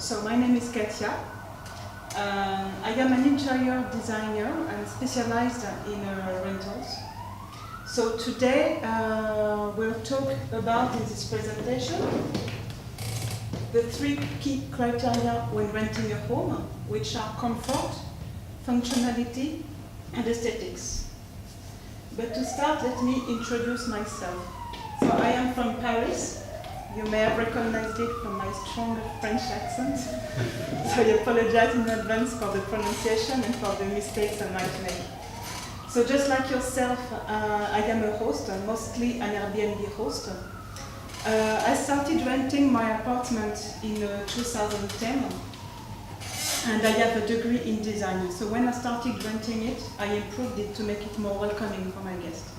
So my name is Katia. I am an interior designer and specialized in rentals. So today we'll talk about in this presentation the three key criteria when renting a home, which are comfort, functionality, and aesthetics. But to start, let me introduce myself. So I am from Paris. You may have recognized it from my strong French accent. So I apologize in advance for the pronunciation and for the mistakes I might make. So just like yourself, I am a host, mostly an AirBnB host. I started renting my apartment in 2010, and I have a degree in design. So when I started renting it, I improved it to make it more welcoming for my guests.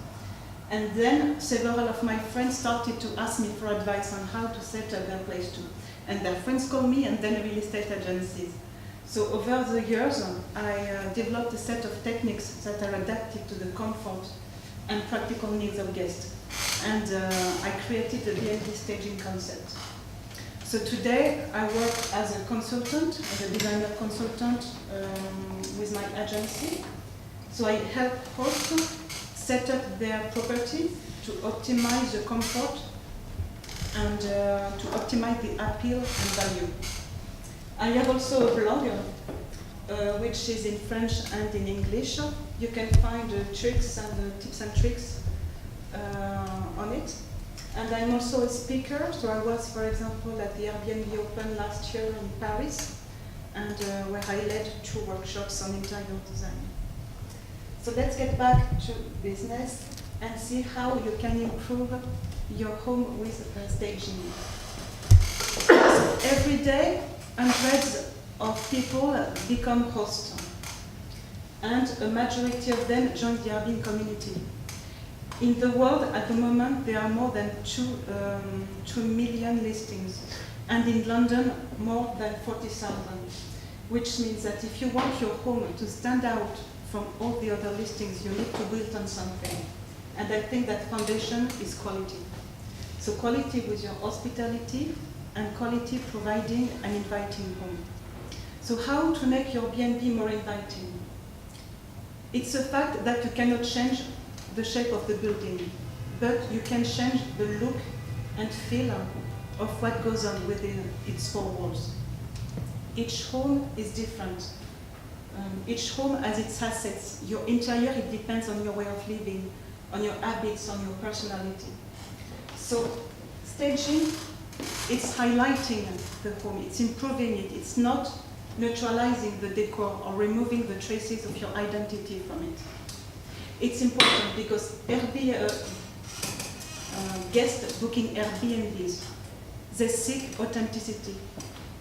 And then several of my friends started to ask me for advice on how to set up their place too. And their friends called me, and then real estate agencies. So over the years, I developed a set of techniques that are adapted to the comfort and practical needs of guests. And I created the BnBStaging concept. So today I work as a consultant, as a designer consultant with my agency. So I help hosts set up their property to optimize the comfort and to optimize the appeal and value. I have also a blog which is in French and in English. You can find tricks and tips and tricks on it. And I'm also a speaker, so I was, for example, at the AirBnB Open last year in Paris, and where I led 2 workshops on interior design. So let's get back to business and see how you can improve your home with staging. So every day, hundreds of people become hosts, and a majority of them join the Airbnb community. In the world, at the moment, there are more than 2 million listings, and in London, more than 40,000, which means that if you want your home to stand out from all the other listings, you need to build on something. And I think that foundation is quality. So quality with your hospitality, and quality providing an inviting home. So how to make your BnB more inviting? It's a fact that you cannot change the shape of the building, but you can change the look and feel of what goes on within its 4 walls. Each home is different. Each home has its assets. Your interior, it depends on your way of living, on your habits, on your personality. So staging, it's highlighting the home, it's improving it, it's not neutralizing the decor or removing the traces of your identity from it. It's important because guests booking Airbnbs, they seek authenticity.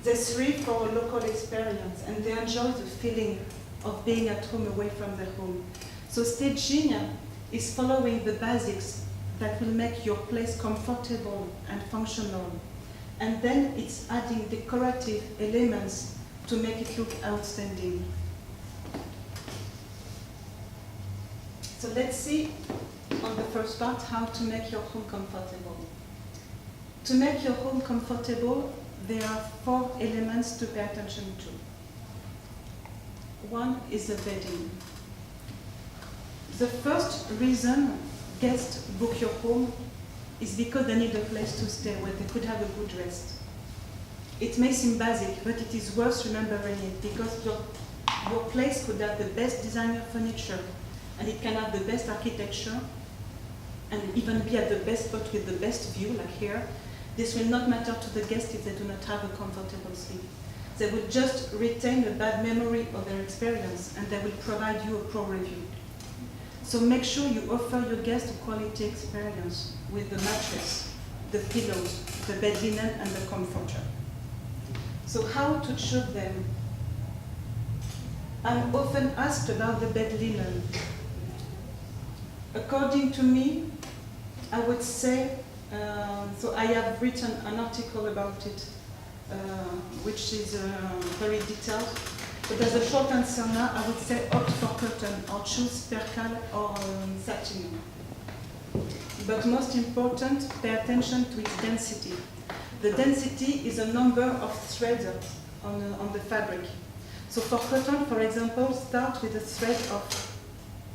They thrive for a local experience, and they enjoy the feeling of being at home away from their home. So staging is following the basics that will make your place comfortable and functional. And then it's adding decorative elements to make it look outstanding. So let's see on the first part how to make your home comfortable. To make your home comfortable, there are 4 elements to pay attention to. One is the bedding. The first reason guests book your home is because they need a place to stay where they could have a good rest. It may seem basic, but it is worth remembering it because your place could have the best designer furniture, and it can have the best architecture, and even be at the best spot with the best view, like here. This will not matter to the guests if they do not have a comfortable sleep. They will just retain a bad memory of their experience, and they will provide you a poor review. So make sure you offer your guests a quality experience with the mattress, the pillows, the bed linen, and the comforter. So how to choose them? I'm often asked about the bed linen. According to me, I would say, so I have written an article about it, which is very detailed. But as a short answer now, I would say opt for cotton or choose percale or satin. But most important, pay attention to its density. The density is a number of threads on the fabric. So for cotton, for example, start with a thread of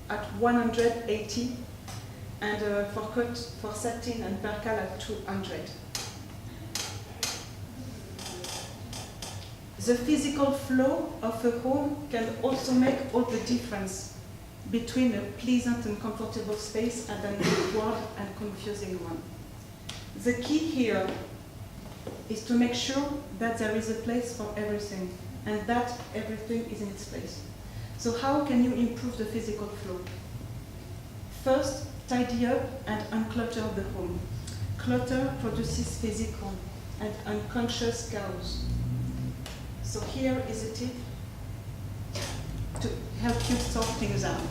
at 180, and for satin and percale at 200. The physical flow of a home can also make all the difference between a pleasant and comfortable space and an awkward and confusing one. The key here is to make sure that there is a place for everything and that everything is in its place. So how can you improve the physical flow? First, tidy up and unclutter the home. Clutter produces physical and unconscious chaos. So here is a tip to help you sort things out.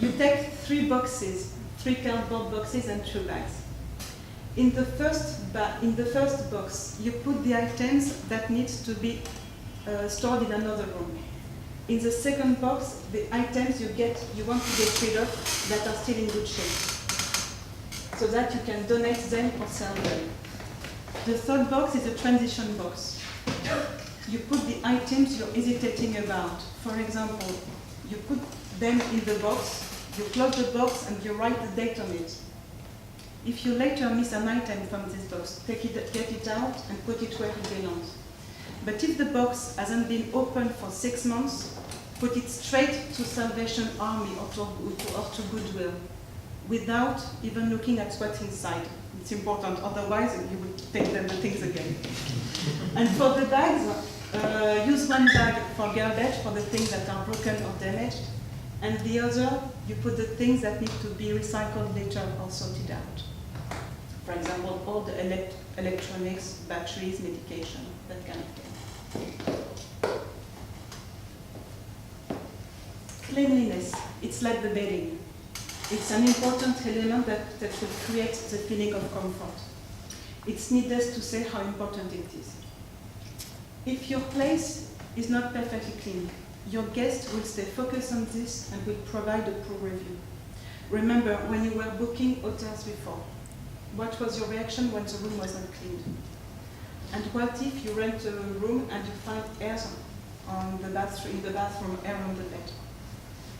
You take 3 boxes, 3 cardboard boxes and 2 bags. In the first box, you put the items that need to be stored in another room. In the second box, the items you want to get rid of that are still in good shape, so that you can donate them or sell them. The third box is a transition box. You put the items you're hesitating about. For example, you put them in the box, you close the box and you write the date on it. If you later miss an item from this box, get it out and put it where it belongs. But if the box hasn't been opened for 6 months, put it straight to Salvation Army or to Goodwill, without even looking at what's inside. It's important, otherwise you will take the things again. And for the bags, use one bag for garbage, for the things that are broken or damaged, and the other, you put the things that need to be recycled later or sorted out. For example, all the electronics, batteries, medication, that kind of thing. Cleanliness, it's like the bedding. It's an important element that will create the feeling of comfort. It's needless to say how important it is. If your place is not perfectly clean, your guest will stay focused on this and will provide a poor review. Remember, when you were booking hotels before, what was your reaction when the room was not cleaned? And what if you rent a room and you find hairs in the bathroom, hair on the bed?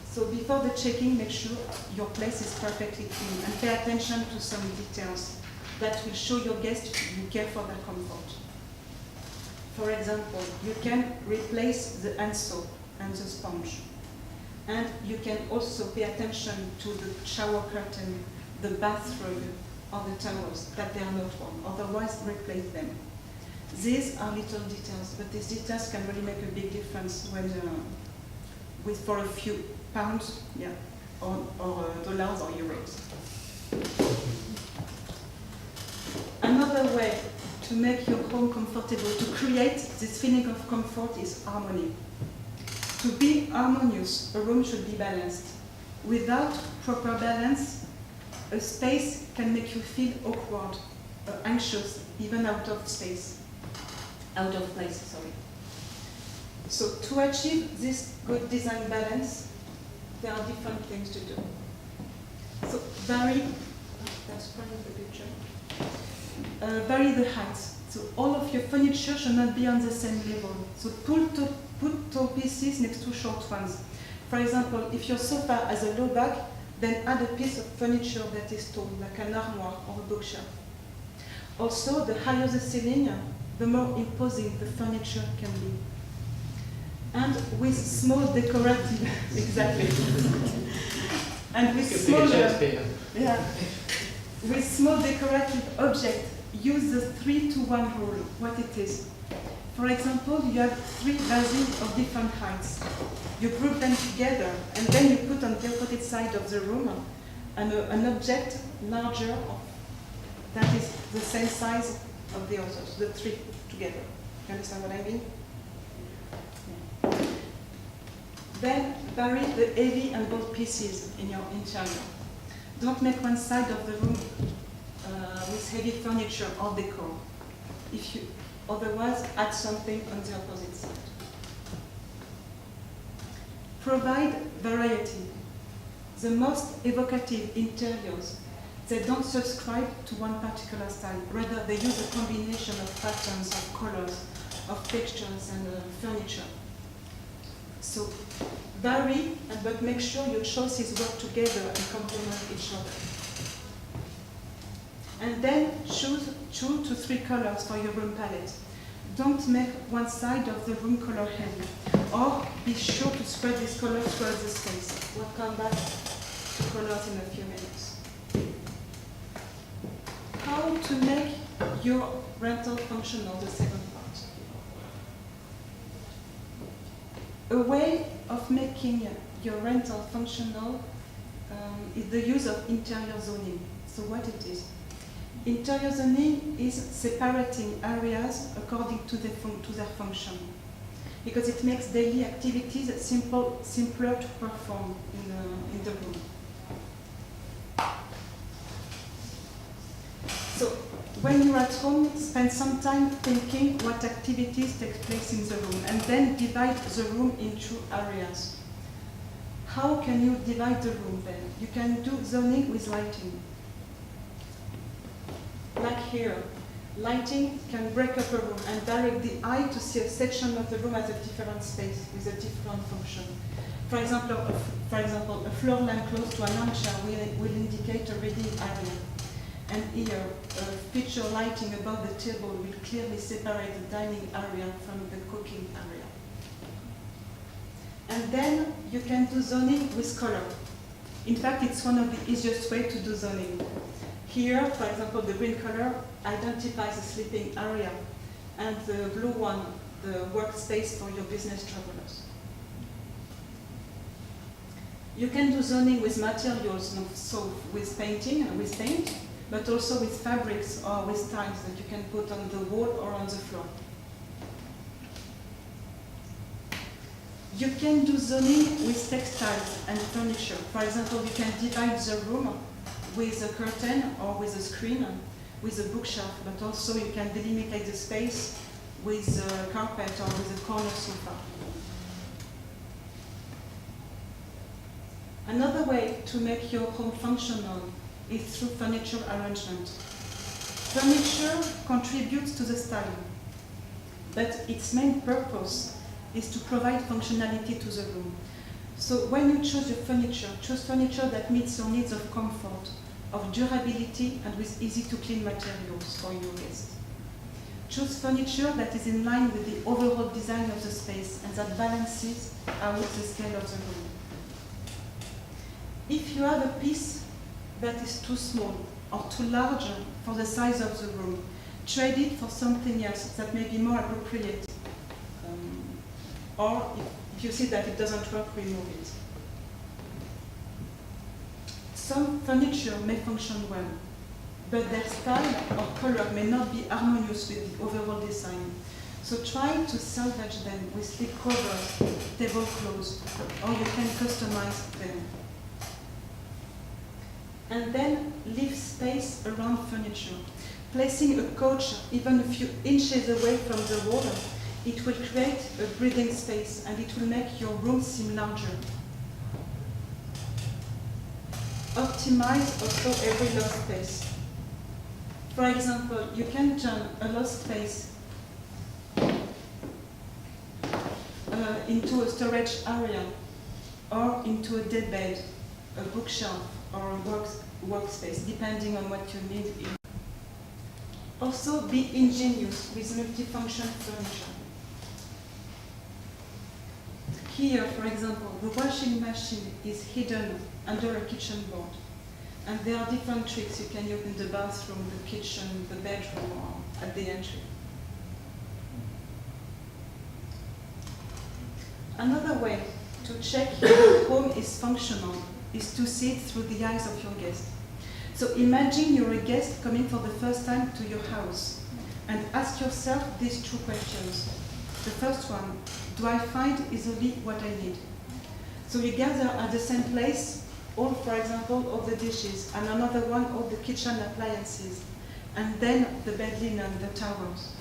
So before the check-in, make sure your place is perfectly clean and pay attention to some details that will show your guests you care for their comfort. For example, you can replace the hand soap and the sponge. And you can also pay attention to the shower curtain, the bathrobe, or the towels, that they are not worn. Otherwise, replace them. These are little details, but these details can really make a big difference when, for a few pounds, or dollars or euros. Another way to make your home comfortable, to create this feeling of comfort, is harmony. To be harmonious, a room should be balanced. Without proper balance, a space can make you feel awkward, anxious, even out of place. So to achieve this good design balance, there are different things to do. So vary the height. So all of your furniture should not be on the same level. So put tall pieces next to short ones. For example, if your sofa has a low back, then add a piece of furniture that is tall, like an armoire or a bookshelf. Also, the higher the ceiling, the more imposing the furniture can be. And with small decorative, exactly. And with small decorative objects, use the 3-to-1 rule. What it is? For example, you have 3 vases of different heights. You group them together, and then you put on the opposite side of the room an object larger, that is the same size of the others, the 3 together. You understand what I mean? Yeah. Then vary the heavy and bold pieces in your interior. Don't make one side of the room with heavy furniture or decor. Otherwise, add something on the opposite side. Provide variety. The most evocative interiors, they don't subscribe to one particular style. Rather, they use a combination of patterns, of colors, of textures and furniture. So vary, but make sure your choices work together and complement each other. And then choose 2 to 3 colors for your room palette. Don't make one side of the room color heavy, or be sure to spread these colors throughout the space. We'll come back to colors in a few minutes. How to make your rental functional, the second part. A way of making your rental functional is the use of interior zoning. So what it is? Interior zoning is separating areas according to their function, because it makes daily activities simpler to perform in the room. So when you're at home, spend some time thinking what activities take place in the room, and then divide the room into areas. How can you divide the room then? You can do zoning with lighting. Like here, lighting can break up a room and direct the eye to see a section of the room as a different space with a different function. For example, a floor lamp close to an armchair will indicate a reading area. And here, feature lighting above the table will clearly separate the dining area from the cooking area. And then you can do zoning with color. In fact, it's one of the easiest ways to do zoning. Here, for example, the green color identifies the sleeping area, and the blue one, the workspace for your business travelers. You can do zoning with materials, so with painting and with paint, but also with fabrics or with tiles that you can put on the wall or on the floor. You can do zoning with textiles and furniture. For example, you can divide the room with a curtain or with a screen, with a bookshelf, but also you can delimitate the space with a carpet or with a corner sofa. Another way to make your home functional is through furniture arrangement. Furniture contributes to the style, but its main purpose is to provide functionality to the room. So when you choose your furniture, choose furniture that meets your needs of comfort, of durability, and with easy-to-clean materials for your guests. Choose furniture that is in line with the overall design of the space and that balances out the scale of the room. If you have a piece that is too small or too large for the size of the room, trade it for something else that may be more appropriate. Or if you see that it doesn't work, remove it. Some furniture may function well, but their style or color may not be harmonious with the overall design. So try to salvage them with sleek covers, tablecloths, or you can customize them. And then leave space around furniture. Placing a couch even a few inches away from the wall, it will create a breathing space and it will make your room seem larger. Optimize also every lost space. For example, you can turn a lost space into a storage area or into a deadbed, a bookshelf, or a workspace, depending on what you need. Also, be ingenious with multifunction furniture. Here, for example, the washing machine is hidden under a kitchen board. And there are different tricks you can use in the bathroom, the kitchen, the bedroom, or at the entry. Another way to check if your home is functional is to see it through the eyes of your guest. So imagine you're a guest coming for the first time to your house and ask yourself these two questions. The first one, do I find easily what I need? So you gather at the same place, all, for example, all the dishes, and another one, all the kitchen appliances, and then the bed linen, the towels.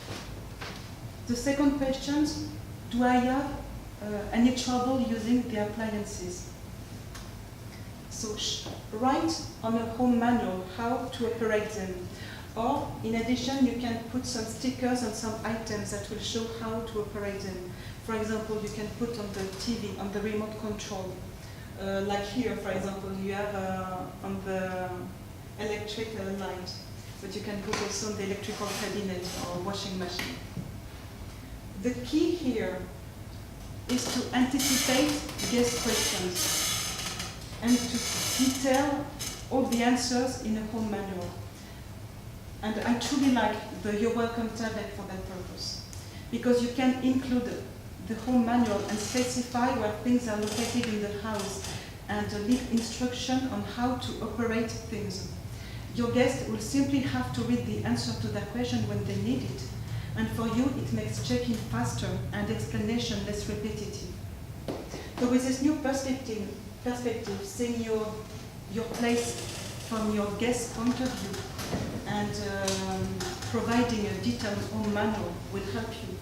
The second question, do I have any trouble using the appliances? So write on a home manual how to operate them, Or, in addition, you can put some stickers on some items that will show how to operate them. For example, you can put on the TV, on the remote control. Like here, for example, you have on the electric light, but you can put also on the electrical cabinet or washing machine. The key here is to anticipate guest questions and to detail all the answers in a home manual. And I truly like the You're Welcome tablet for that purpose, because you can include the home manual and specify where things are located in the house and leave instruction on how to operate things. Your guest will simply have to read the answer to that question when they need it. And for you, it makes checking faster and explanation less repetitive. So with this new perspective seeing your place from your guest's point of view and providing a detailed home manual will help you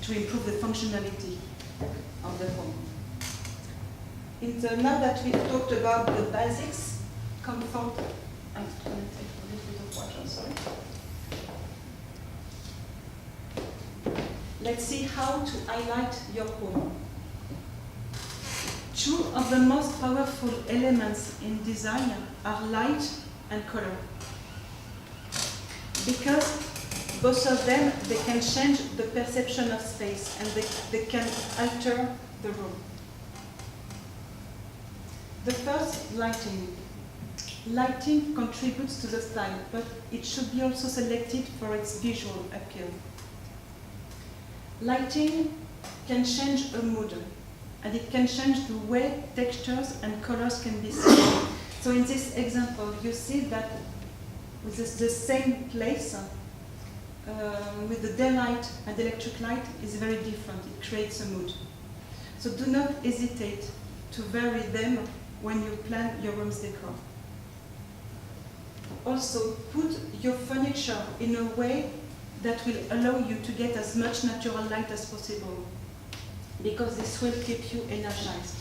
to improve the functionality of the home. Now that we've talked about the basics, comfort, I'm going to take a little bit of water, sorry. Let's see how to highlight your home. Two of the most powerful elements in design are light and color. Because both of them, they can change the perception of space and they can alter the room. The first, lighting. Lighting contributes to the style, but it should be also selected for its visual appeal. Lighting can change a mood, and it can change the way textures and colors can be seen. So in this example, you see that with the same place, with the daylight and electric light is very different. It creates a mood. So do not hesitate to vary them when you plan your room's decor. Also, put your furniture in a way that will allow you to get as much natural light as possible, because this will keep you energized.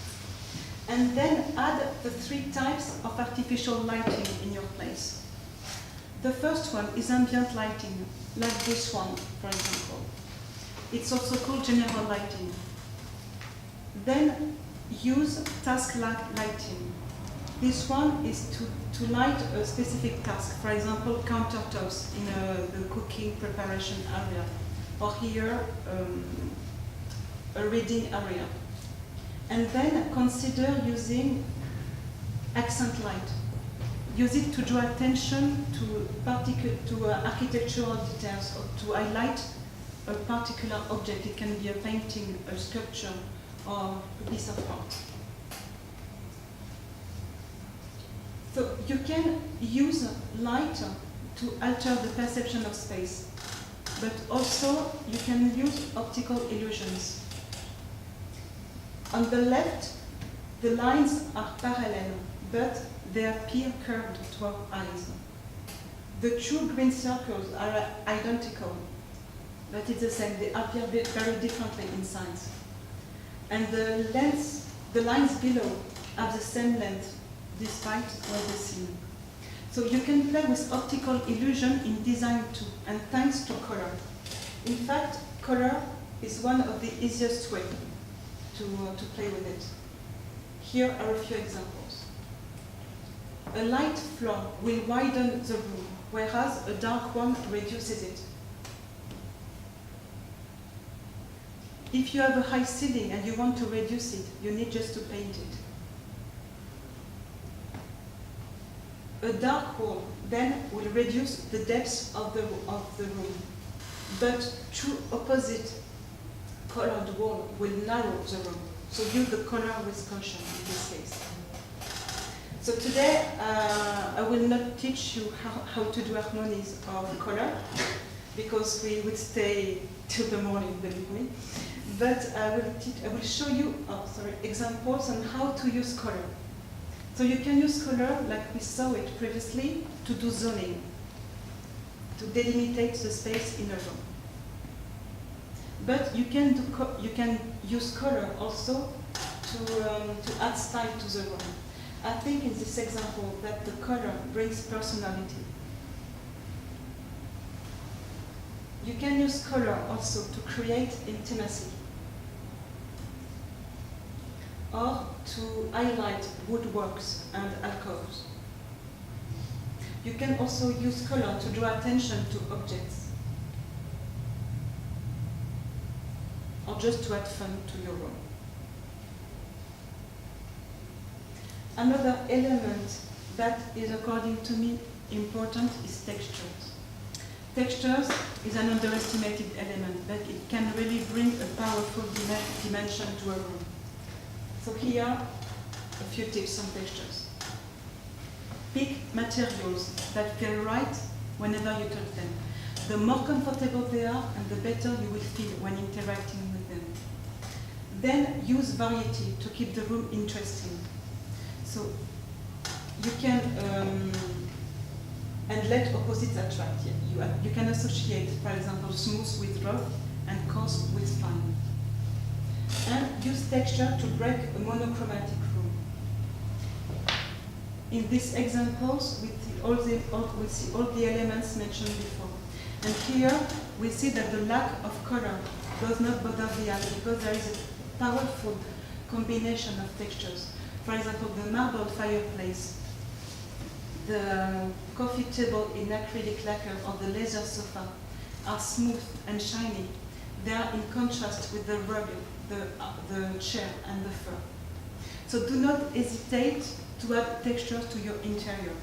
And then add the 3 types of artificial lighting in your place. The first one is ambient lighting, like this one, for example. It's also called general lighting. Then use task lighting. This one is to light a specific task, for example, countertops in the cooking preparation area, or here a reading area. And then consider using accent light. Use it to draw attention to architectural details or to highlight a particular object. It can be a painting, a sculpture, or a piece of art. So you can use light to alter the perception of space, but also you can use optical illusions. On the left, the lines are parallel, but they appear curved to our eyes. The 2 green circles are identical, but it's the same. They appear very differently in size. And the lines below have the same length, despite what they seem. So you can play with optical illusion in design too, and thanks to color. In fact, color is one of the easiest ways to play with it. Here are a few examples. A light floor will widen the room, whereas a dark one reduces it. If you have a high ceiling and you want to reduce it, you need just to paint it. A dark wall then will reduce the depth of the room, but 2 opposite colored walls will narrow the room. So use the color with caution in this case. So today I will not teach you how to do harmonies of color, because we would stay till the morning, believe me. But I will show you examples on how to use color. So you can use color, like we saw it previously, to do zoning, to delimitate the space in a room. But you can use color also to add style to the room. I think in this example that the color brings personality. You can use color also to create intimacy or to highlight woodworks and alcoves. You can also use color to draw attention to objects or just to add fun to your room. Another element that is, according to me, important is textures. Textures is an underestimated element, but it can really bring a powerful dimension to a room. So here are a few tips on textures. Pick materials that feel right whenever you touch them. The more comfortable they are, and the better you will feel when interacting with them. Then use variety to keep the room interesting. So you can, and let opposites attract. You can associate, for example, smooth with rough and coarse with fine. And use texture to break a monochromatic room. In these examples, we see all the elements mentioned before. And here, we see that the lack of color does not bother the eye because there is a powerful combination of textures. For example, the marble fireplace, the coffee table in acrylic lacquer, or the leather sofa are smooth and shiny. They are in contrast with the rug, the chair, and the fur. So do not hesitate to add textures to your interior.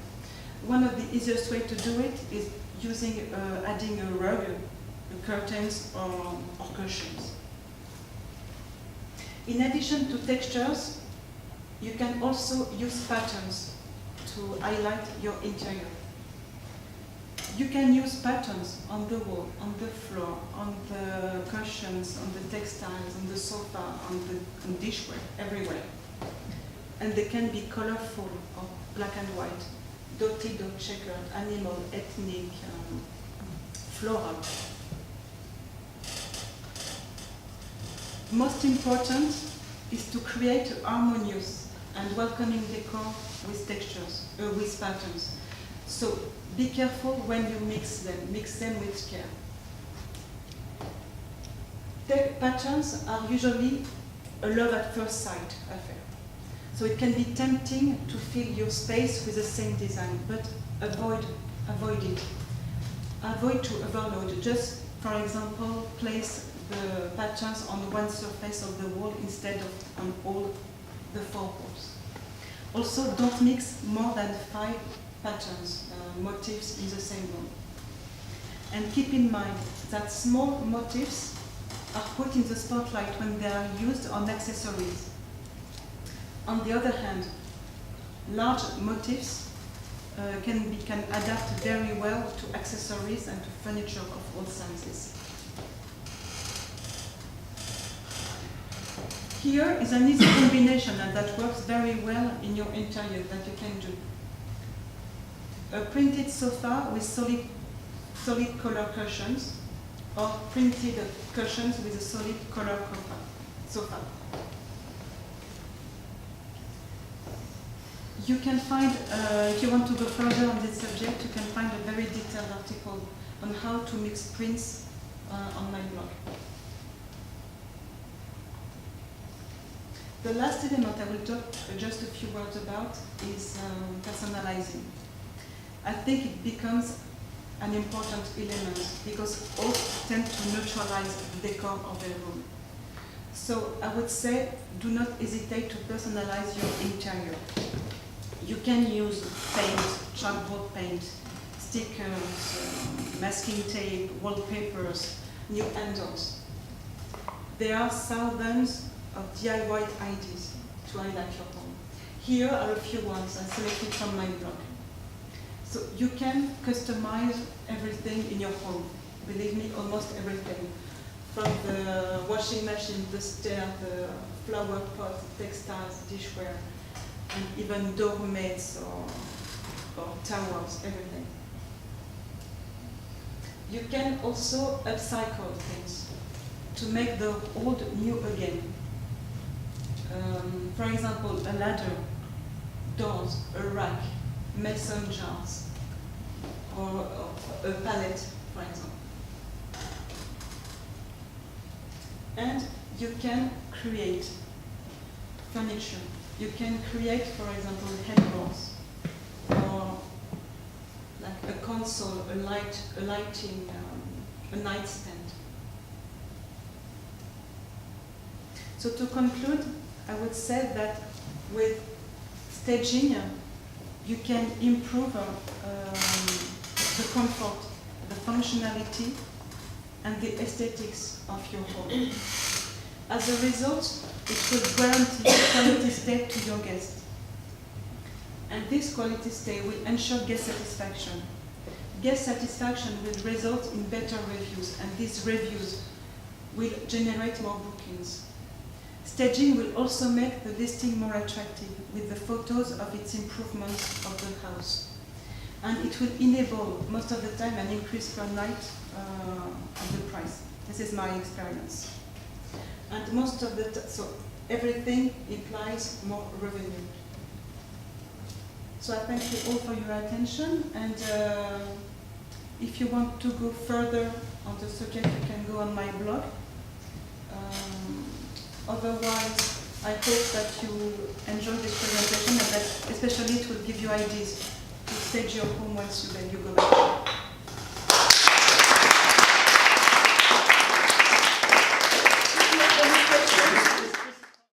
One of the easiest ways to do it is adding a rug, curtains, or cushions. In addition to textures, you can also use patterns to highlight your interior. You can use patterns on the wall, on the floor, on the cushions, on the textiles, on the sofa, on dishware, everywhere. And they can be colorful or black and white, dotted or checkered, animal, ethnic, floral. Most important is to create a harmonious and welcoming decor with textures, with patterns. So be careful when you mix them with care. Patterns are usually a love at first sight affair. So it can be tempting to fill your space with the same design, but avoid it. Avoid to overload. Just, for example, place the patterns on one surface of the wall instead of on all the four walls. Also, don't mix more than 5 patterns, motifs in the same room. And keep in mind that small motifs are put in the spotlight when they are used on accessories. On the other hand, large motifs can adapt very well to accessories and to furniture of all sizes. Here is an easy combination and that works very well in your interior that you can do. A printed sofa with solid color cushions, or printed cushions with a solid color sofa. You can find, if you want to go further on this subject, you can find a very detailed article on how to mix prints on my blog. The last element I will talk just a few words about is personalizing. I think it becomes an important element because all tend to neutralize the decor of their room. So I would say do not hesitate to personalize your interior. You can use paint, chalkboard paint, stickers, masking tape, wallpapers, new handles. There are thousands of DIY ideas to highlight your home. Here are a few ones I selected from my blog. So you can customize everything in your home. Believe me, almost everything. From the washing machine, the stair, the flower pot, textiles, dishware, and even doormats or towels, everything. You can also upcycle things to make the old new again. For example, a ladder, doors, a rack, mason jars, or a pallet, for example. and you can create furniture. You can create, for example, headboards, or like a console, a lighting, a nightstand. So to conclude, I would say that with staging, you can improve the comfort, the functionality, and the aesthetics of your home. As a result, it will guarantee quality stay to your guests. And this quality stay will ensure guest satisfaction. Guest satisfaction will result in better reviews, and these reviews will generate more bookings. Staging will also make the listing more attractive with the photos of its improvements of the house. And it will enable, most of the time, an increase per night of the price. This is my experience. And most of the so everything implies more revenue. So I thank you all for your attention, and if you want to go further on the subject, you can go on my blog. Otherwise, I hope that you enjoy this presentation, and that especially it will give you ideas to stage your home once you go